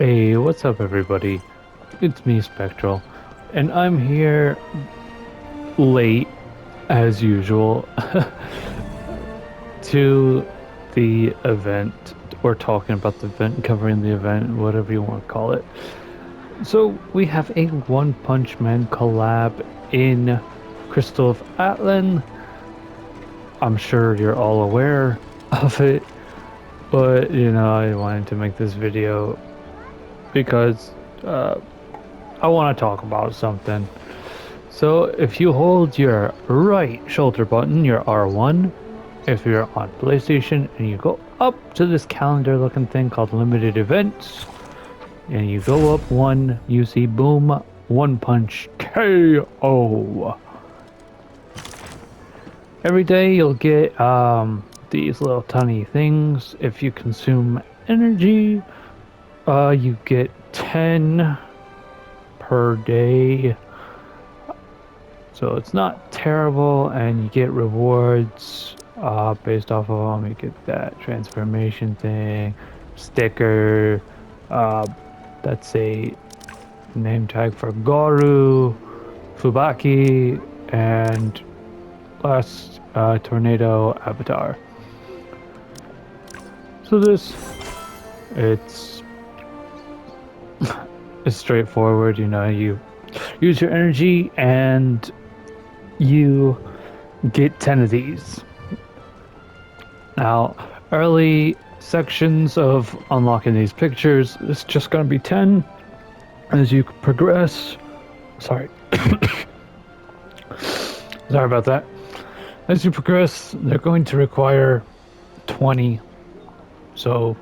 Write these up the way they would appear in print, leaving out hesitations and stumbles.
Hey, what's up, everybody? It's me, Spectral, and I'm here late, as usual, to the event. We're talking about the event, covering the event, whatever you want to call it. So, we have a One Punch Man collab in Crystal of Atlan. I'm sure you're all aware of it, but I wanted to make this video because I want to talk about something. So if you hold your right shoulder button, your R1, if you're on PlayStation, and you go up to this calendar looking thing called limited events, and you go up one, you see boom, one punch KO. Every day you'll get these little tiny things. If you consume energy, you get 10 per day. So it's not terrible, and you get rewards based off of them. You get that transformation thing, sticker. Uh, that's a name tag for Goru, Fubaki, and last Tornado Avatar. So it's it's straightforward. You use your energy and you get 10 of these. Now, early sections of unlocking these pictures, it's just going to be 10. As you progress, sorry, sorry about that. As you progress, they're going to require 20. So,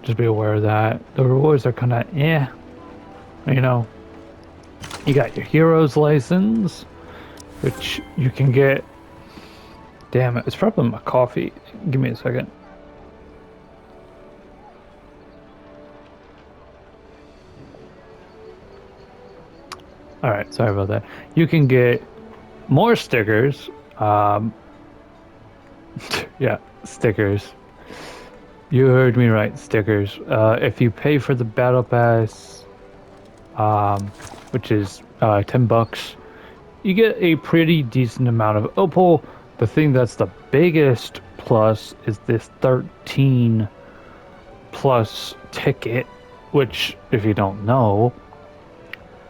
just be aware of that. The rewards are kind of, you know. You got your hero's license, which you can get. Damn it, it's probably my coffee. Give me a second. Alright, sorry about that. You can get more stickers. Yeah, stickers. You heard me right, stickers. If you pay for the battle pass, which is 10 bucks, you get a pretty decent amount of opal. The thing that's the biggest plus is this 13 plus ticket, which, if you don't know,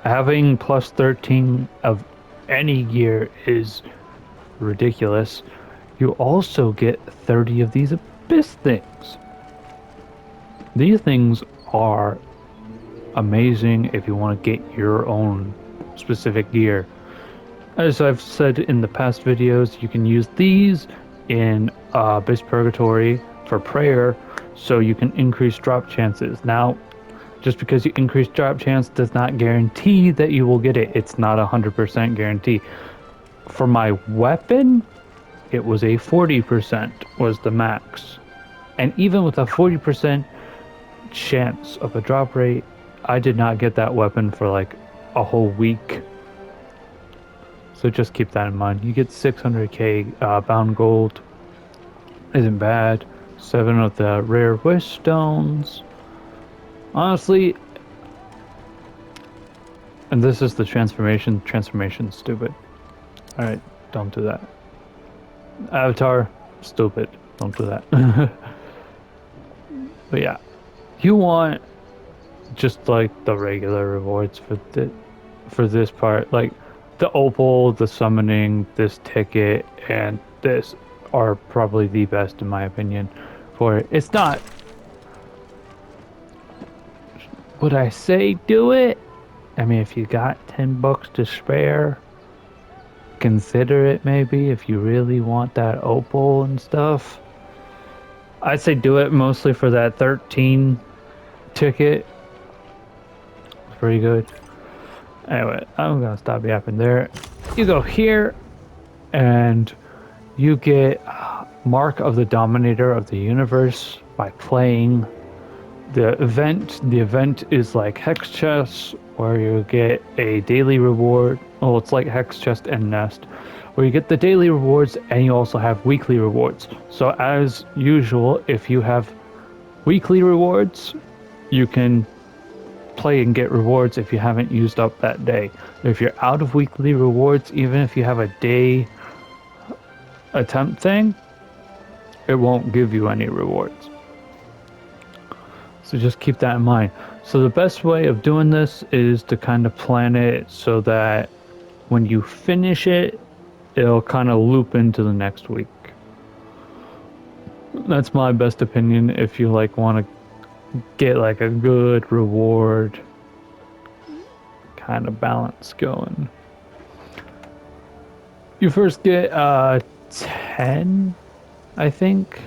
having plus 13 of any gear is ridiculous. You also get 30 of these abyss things. These things are amazing if you want to get your own specific gear. As I've said in the past videos, you can use these in Abyss Purgatory for prayer, so you can increase drop chances. Now, just because you increase drop chance does not guarantee that you will get it. It's not 100% guarantee. For my weapon, it was a 40% was the max. And even with a 40% chance of a drop rate, I did not get that weapon for like a whole week. So just keep that in mind. You get 600k bound gold. Isn't bad. 7 of the rare wish stones. Honestly, and this is the transformation. Transformation's stupid. Alright, don't do that. Avatar, stupid. Don't do that. But yeah, you want just like the regular rewards for this part, like the opal, the summoning, this ticket, and this are probably the best in my opinion for it. It's not. Would I say do it? I mean, if you got 10 bucks to spare, consider it maybe if you really want that opal and stuff. I'd say do it mostly for that 13 ticket. It's pretty good. Anyway, I'm gonna stop yapping there. You go here, and you get Mark of the Dominator of the Universe by playing the event. The event is like Hex Chess, where you get a daily reward. Well, it's like Hex Chest and Nest, where you get the daily rewards and you also have weekly rewards. So as usual, if you have weekly rewards, you can play and get rewards if you haven't used up that day. If you're out of weekly rewards, even if you have a day attempt thing, it won't give you any rewards. So just keep that in mind. So the best way of doing this is to kind of plan it so that when you finish it, it'll kind of loop into the next week. That's my best opinion if you like want to get like a good reward kind of balance going. You first get 10, I think.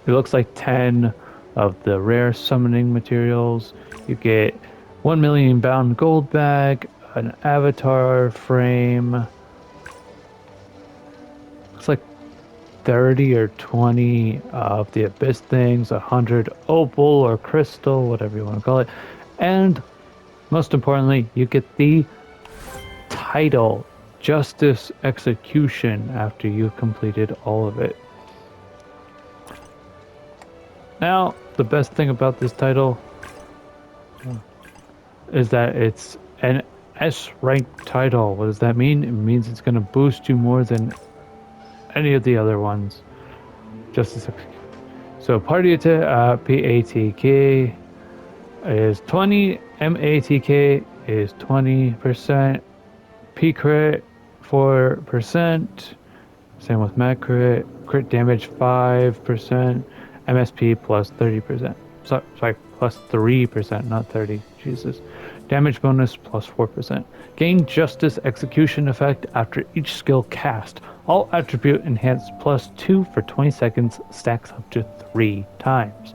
It looks like 10 of the rare summoning materials. You get 1 million bound gold bag, an avatar frame. Looks like 30 or 20 of the abyss things, 100 opal or crystal, whatever you want to call it. And most importantly, you get the title, Justice Execution, after you've completed all of it. Now, the best thing about this title is that it's an S rank title. What does that mean? It means it's going to boost you more than any of the other ones. Justice Execution. So party attack, PATK is 20, MATK is 20%, P crit 4%, same with mag crit damage 5%, MSP plus 30%. Sorry, plus 3%, not 30. Jesus. Damage bonus plus 4%. Gain Justice Execution effect after each skill cast. All attribute enhanced plus 2 for 20 seconds stacks up to 3 times.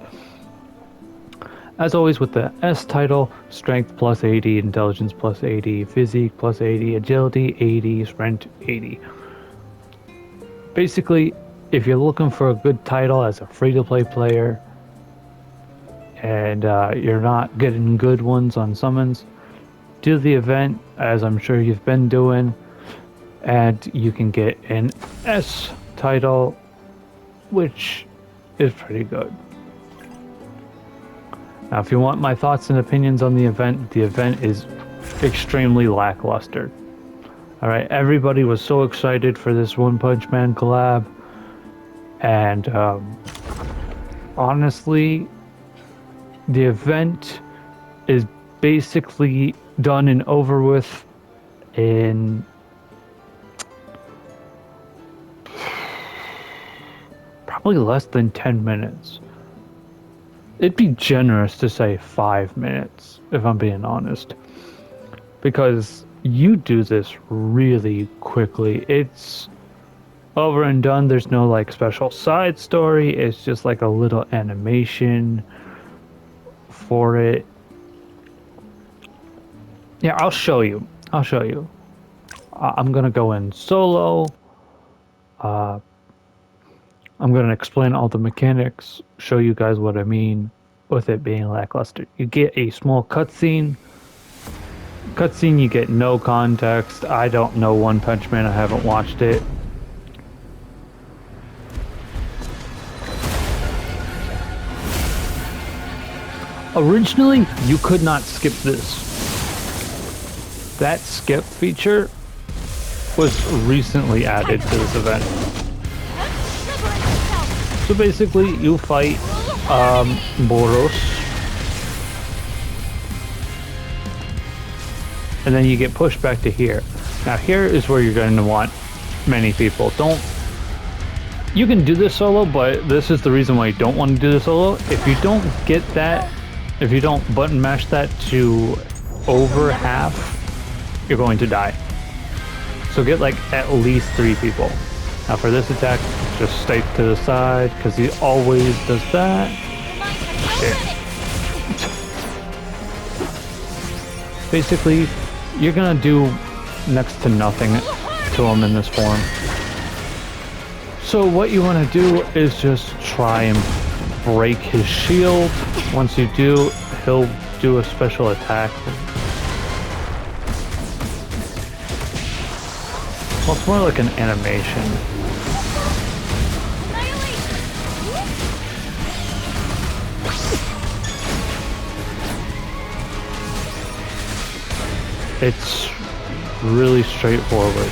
As always with the S title, strength plus 80, intelligence plus 80, physique plus 80, agility 80, strength 80. Basically, if you're looking for a good title as a free-to-play player and you're not getting good ones on summons, do the event as I'm sure you've been doing, and you can get an S title, which is pretty good. Now, if you want my thoughts and opinions on the event is extremely lackluster. Alright, everybody was so excited for this One Punch Man collab, and honestly, the event is basically done and over with in probably less than 10 minutes. It'd be generous to say 5 minutes, if I'm being honest. Because you do this really quickly. It's over and done. There's no like special side story. It's just like a little animation for it. Yeah, I'll show you. I'm gonna go in solo. I'm gonna explain all the mechanics, show you guys what I mean with it being lackluster. You get a small cutscene. You get no context. I don't know One Punch Man. I haven't watched it. Originally, you could not skip this. That skip feature was recently added to this event. So basically, you fight Boros, and then you get pushed back to here. Now here is where you're going to want many people. You can do this solo, but this is the reason why you don't want to do this solo. If you don't get that, if you don't button mash that to over half, you're going to die. So get like at least 3 people. Now for this attack, just stay to the side, because he always does that. Shit. Basically, you're gonna do next to nothing to him in this form. So what you want to do is just try and break his shield. Once you do, he'll do a special attack. Well, it's more like an animation. It's really straightforward.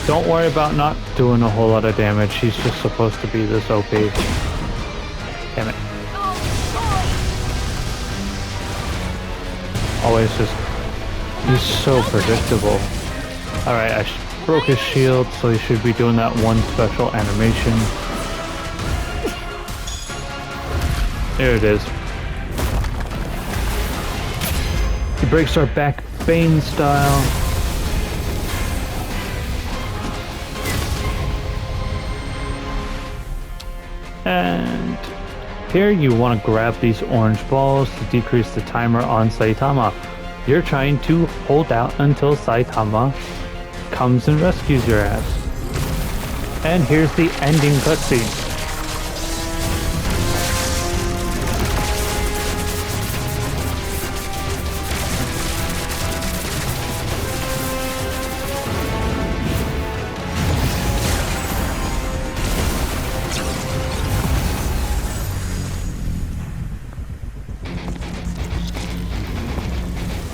Don't worry about not doing a whole lot of damage. He's just supposed to be this OP. Damn it. Always just... He's so predictable. Alright, I broke his shield, so he should be doing that one special animation. There it is. He breaks our back Bane style. And here you want to grab these orange balls to decrease the timer on Saitama. You're trying to hold out until Saitama comes and rescues your ass. And here's the ending cutscene.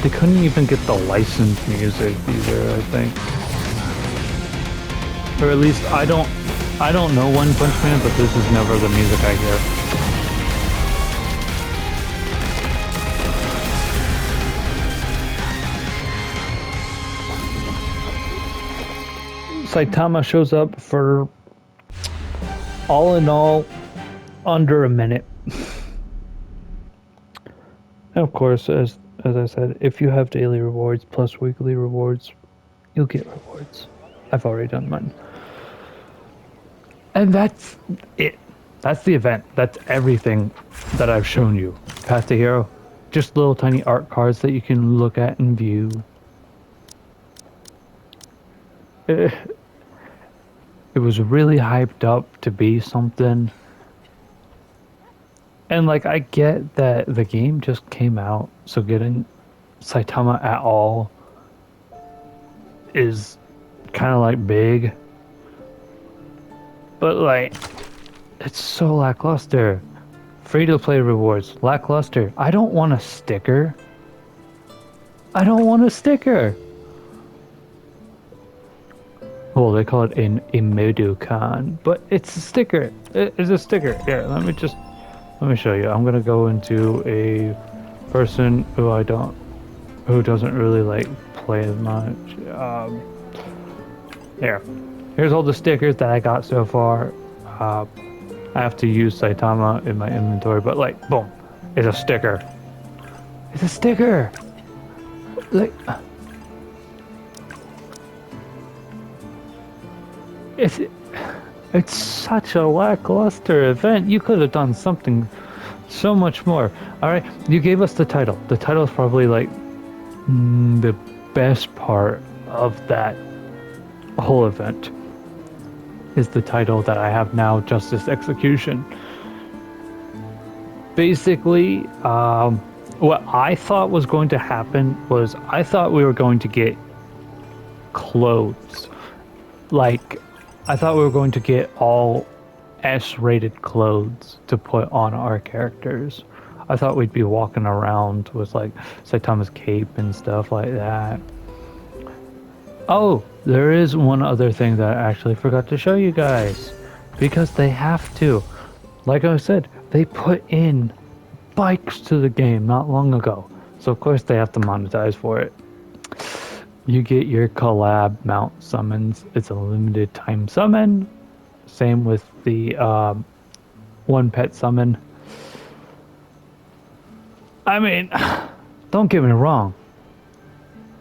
They couldn't even get the licensed music either, I think. Or at least I don't know One Punch Man, but this is never the music I hear. Saitama shows up for, all in all, under a minute. And of course, as I said, if you have daily rewards plus weekly rewards, you'll get rewards. I've already done mine. And that's it. That's the event. That's everything that I've shown you. Path to Hero. Just little tiny art cards that you can look at and view. It was really hyped up to be something. And like, I get that the game just came out, so getting Saitama at all is kind of like big. But like, it's so lackluster. Free to play rewards, lackluster. I don't want a sticker. I don't want a sticker. Well, they call it an Emoducon, but it's a sticker. It's a sticker. Here, let me show you. I'm gonna go into a person who doesn't really like play as much. Here's all the stickers that I got so far. I have to use Saitama in my inventory, but like, boom, it's a sticker. It's a sticker. Like, it's such a lackluster event. You could have done something so much more. Alright, you gave us the title. The title is probably like the best part of that whole event. Is the title that I have now, Justice Execution. Basically, what I thought was going to happen was I thought we were going to get clothes. Like, I thought we were going to get all S-rated clothes to put on our characters. I thought we'd be walking around with like Saitama's cape and stuff like that. Oh, there is one other thing that I actually forgot to show you guys. Because they have to. Like I said, they put in bikes to the game not long ago. So of course they have to monetize for it. You get your collab mount summons. It's a limited time summon. Same with the one pet summon. I mean, don't get me wrong.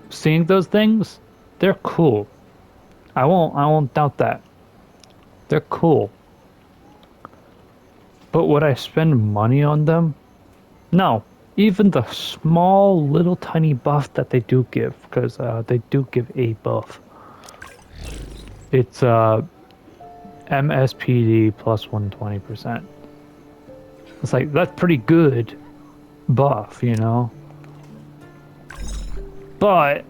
Seeing those things, they're cool. I won't doubt that. They're cool. But would I spend money on them? No. Even the small little tiny buff that they do give, because they do give a buff. It's MSPD plus 120%. It's like, that's pretty good buff, you know? But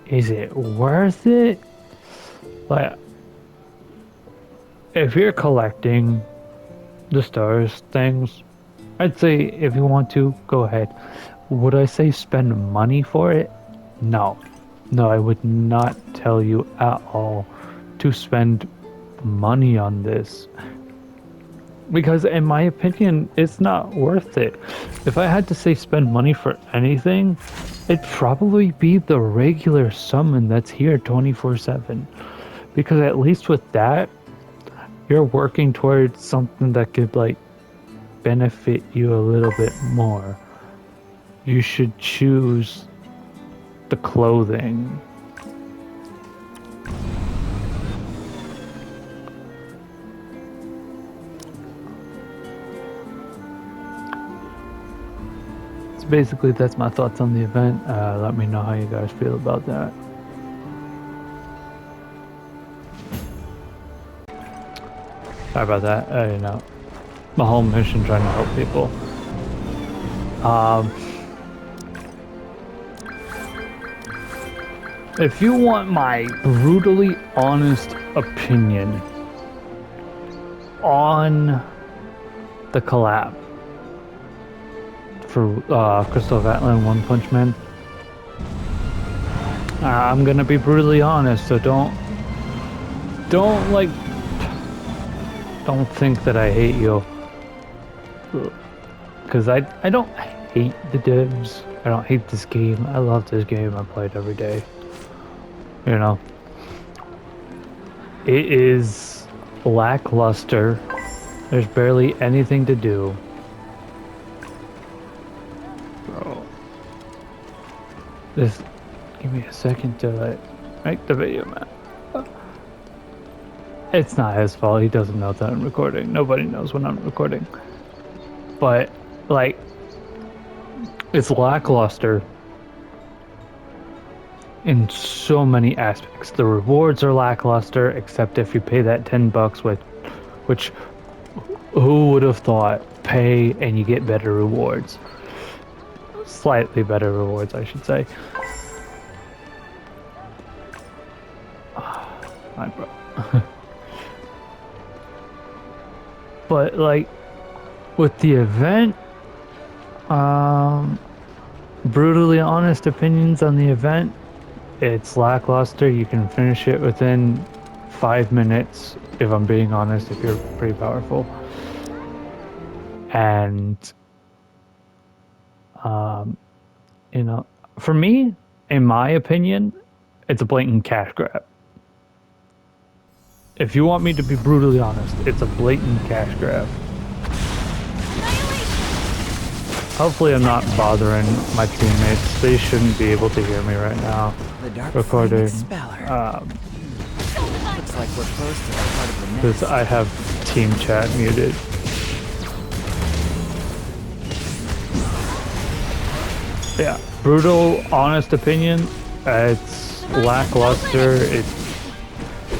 is it worth it? Like, if you're collecting the stars things, I'd say if you want to, go ahead. Would I say spend money for it? No. No, I would not tell you at all to spend money on this. Because in my opinion, it's not worth it. If I had to say spend money for anything, it'd probably be the regular summon that's here 24/7. Because at least with that, you're working towards something that could like benefit you a little bit more. You should choose the clothing. So basically, that's my thoughts on the event. Let me know how you guys feel about that. Sorry about that. You know, my whole mission trying to help people. If you want my brutally honest opinion on the collab for Crystal of Atlan One Punch Man, I'm gonna be brutally honest, so don't think that I hate you, because I don't hate the devs. I don't hate this game. I love this game. I play it every day. You know, it is lackluster. There's barely anything to do. Bro, just give me a second to like make the video, man. It's not his fault. He doesn't know that I'm recording. Nobody knows when I'm recording. But like, it's lackluster in so many aspects. The rewards are lackluster, except if you pay that $10, which who would have thought? Pay and you get better rewards. Slightly better rewards, I should say. My bro. But like with the event, brutally honest opinions on the event, it's lackluster. You can finish it within 5 minutes, if I'm being honest, if you're pretty powerful. And you know, for me, in my opinion, it's a blatant cash grab. If you want me to be brutally honest, it's a blatant cash grab. Hopefully I'm not bothering my teammates. They shouldn't be able to hear me right now. Recording. Looks like we're close to the part of the next. Because I have team chat muted. Yeah, brutal, honest opinion. It's lackluster.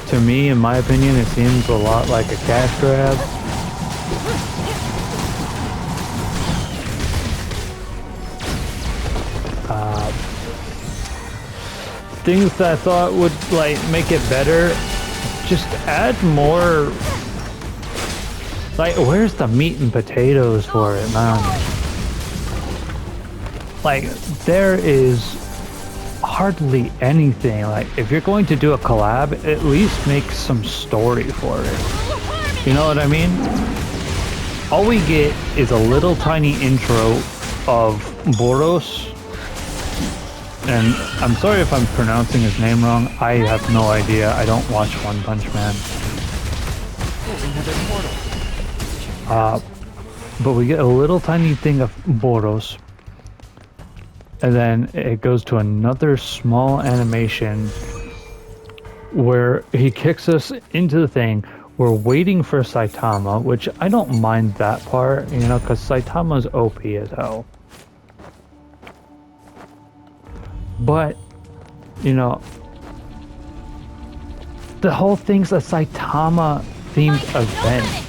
To me, in my opinion, it seems a lot like a cash grab. Things that I thought would like make it better, just add more. Like, where's the meat and potatoes for it, man? Like, there is hardly anything. Like, if you're going to do a collab, at least make some story for it. You know what I mean? All we get is a little tiny intro of Boros. And I'm sorry if I'm pronouncing his name wrong. I have no idea. I don't watch One Punch Man. But we get a little tiny thing of Boros. And then it goes to another small animation where he kicks us into the thing. We're waiting for Saitama, which I don't mind that part, you know, because Saitama's OP as hell. But, you know, the whole thing's a Saitama-themed event.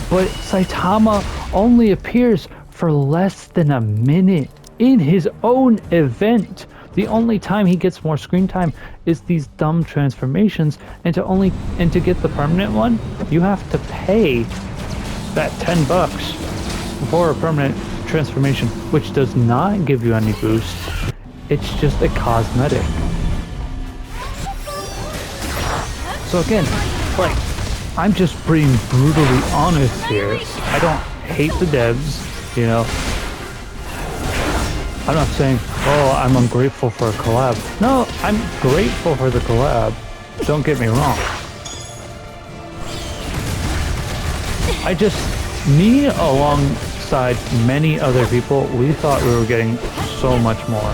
But Saitama only appears for less than a minute in his own event. The only time he gets more screen time is these dumb transformations, and to get the permanent one, you have to pay that $10 for a permanent transformation, which does not give you any boost. It's just a cosmetic. So again, like, I'm just being brutally honest here. I don't hate the devs, you know. I'm not saying, oh, I'm ungrateful for a collab. No, I'm grateful for the collab. Don't get me wrong. I just, me alongside many other people, we thought we were getting so much more.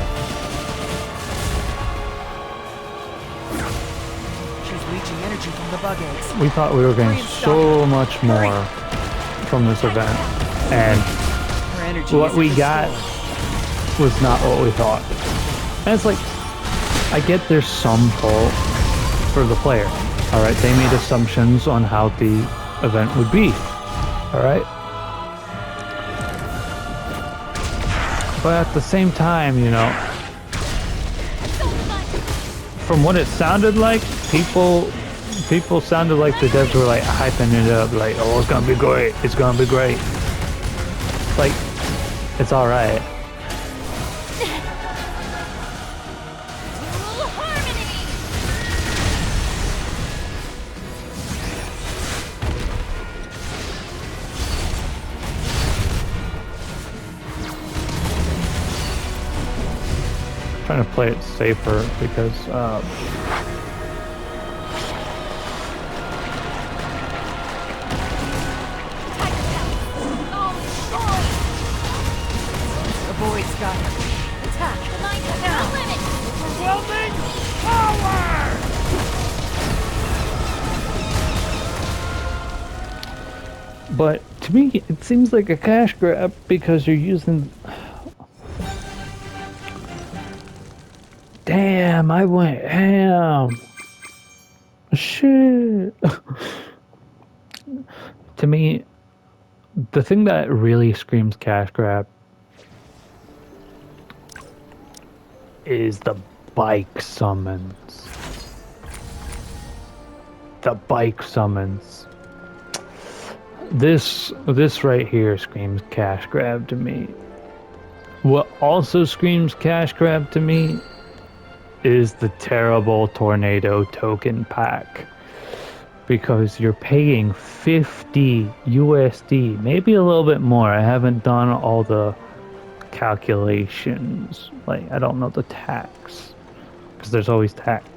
She's leeching energy from the bug eggs. We thought we were getting so much more from this event. And Her energy what isn't we got restored. was not what we thought. And it's like, I get there's some fault for the player. Alright, they made assumptions on how the event would be. Alright? But at the same time, you know, from what it sounded like, people sounded like the devs were like hyping it up, like, oh, it's gonna be great, it's gonna be great. Like, it's alright. Trying to play it safer because The void's got her. Attack! Line now! Limit! Overwhelming power! but to me it seems like a cash grab because you're using. Damn, I went ham. Shit. To me, the thing that really screams cash grab is the bike summons. The bike summons. This right here screams cash grab to me. What also screams cash grab to me is the terrible tornado token pack, because you're paying 50 USD, maybe a little bit more. I haven't done all the calculations, like I don't know the tax, because there's always tax,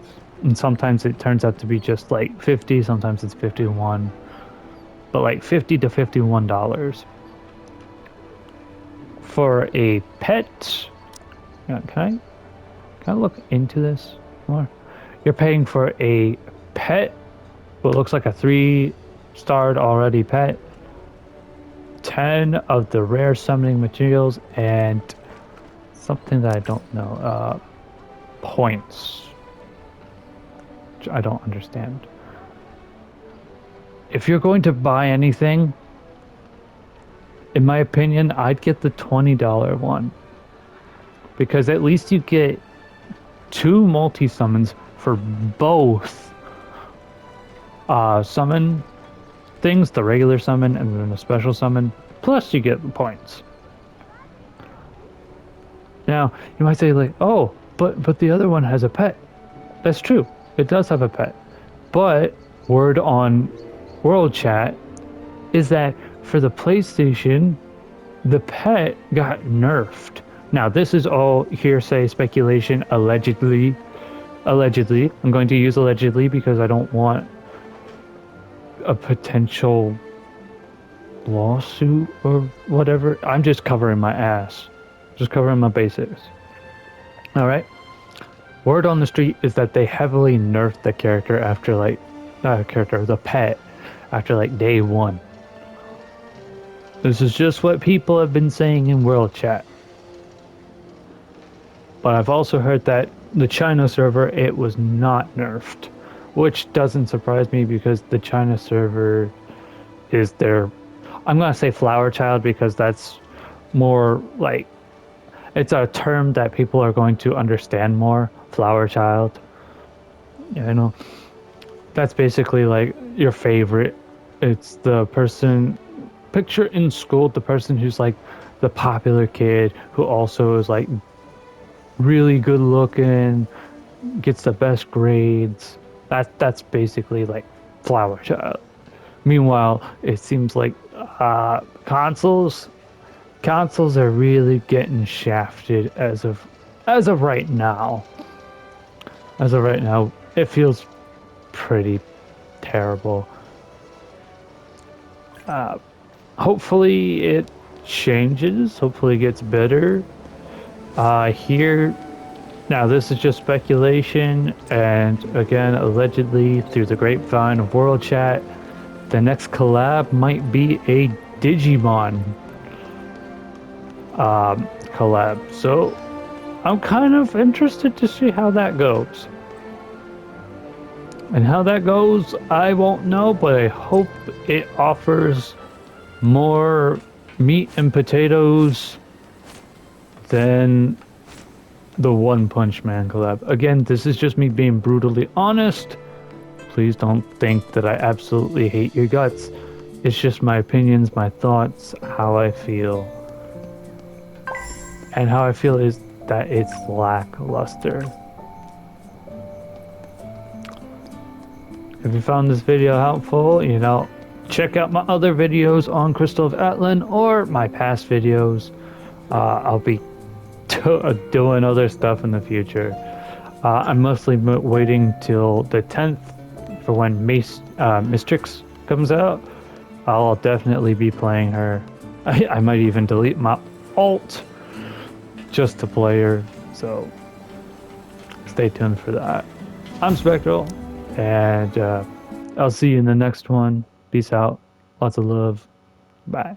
and sometimes it turns out to be just like 50, sometimes it's 51, but like 50 to $51 for a pet. Can I look into this more? You're paying for a pet, what looks like a 3-starred already pet, 10 of the rare summoning materials, and something that I don't know, points, which I don't understand. If you're going to buy anything, in my opinion, I'd get the $20 one, because at least you get 2 multi-summons for both summon things, the regular summon and then the special summon, plus you get the points. Now, you might say like, oh, but the other one has a pet. That's true, it does have a pet. But word on World Chat is that for the PlayStation, the pet got nerfed. Now, this is all hearsay, speculation, allegedly. Allegedly. I'm going to use allegedly because I don't want a potential lawsuit or whatever. I'm just covering my ass. Just covering my basics. Alright? Word on the street is that they heavily nerfed the character after like... the pet, after like day 1. This is just what people have been saying in World Chat. But I've also heard that the China server, it was not nerfed, which doesn't surprise me because the China server is their, I'm gonna say flower child because that's more like, it's a term that people are going to understand more. Flower child, you know, that's basically like your favorite. It's the person, picture in school the person who's like the popular kid who also is like really good looking, gets the best grades. That's basically like flower child. Meanwhile, it seems like consoles are really getting shafted as of right now. As of right now, it feels pretty terrible. Hopefully it changes. Hopefully it gets better. Here now, this is just speculation, and again, allegedly through the grapevine of World Chat, the next collab might be a Digimon collab. So I'm kind of interested to see how that goes. And how that goes, I won't know, but I hope it offers more meat and potatoes than the One Punch Man collab. Again, this is just me being brutally honest. Please don't think that I absolutely hate your guts. It's just my opinions, my thoughts, how I feel. And how I feel is that it's lackluster. If you found this video helpful, check out my other videos on Crystal of Atlan or my past videos. I'll be doing other stuff in the future. I'm mostly waiting till the 10th for when Mistrix comes out. I'll definitely be playing her. I might even delete my alt just to play her, so stay tuned for that. I'm Spectral, and I'll see you in the next one. Peace out. Lots of love. Bye.